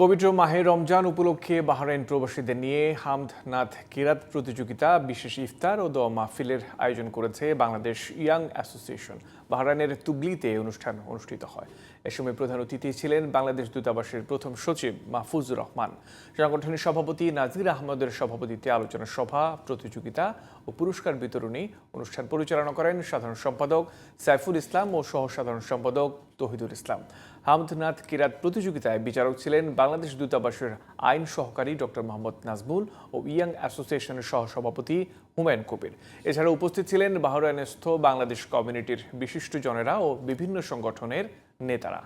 পবিত্র মাহে রমজান উপলক্ষে বাহরাইন প্রবাসীদের নিয়ে হামদ নাথ কিরাত প্রতিযোগিতা, বিশেষ ইফতার ও দোয়া মাহফিলের আয়োজন করেছে বাংলাদেশ ইয়াং অ্যাসোসিয়েশন। বাহরাইনের তুবলিতে অনুষ্ঠান অনুষ্ঠিত হয়। এ সময় প্রধান অতিথি ছিলেন বাংলাদেশ দূতাবাসের প্রথম সচিব মাহফুজুর রহমান। সাংগঠনিক সভাপতি নাজির আহমদের সভাপতিত্বে আলোচনা সভা, প্রতিযোগিতা ও পুরস্কার বিতরণী অনুষ্ঠান পরিচালনা করেন সাধারণ সম্পাদক সাইফুল ইসলাম ও সহ সাধারণ সম্পাদক তৌহিদুল ইসলাম। হামদ নাথ কিরাত প্রতিযোগিতায় বিচারক ছিলেন বাংলাদেশ দূতাবাসের আইন সহকারী ডক্টর মোহাম্মদ নাজমুল ও ইয়াং অ্যাসোসিয়েশনের সহসভাপতি হুমায়ুন কবির। এছাড়া উপস্থিত ছিলেন বাহরাইনস্থ বাংলাদেশ কমিউনিটির বিশিষ্টজনেরা ও বিভিন্ন সংগঠনের নেতারা।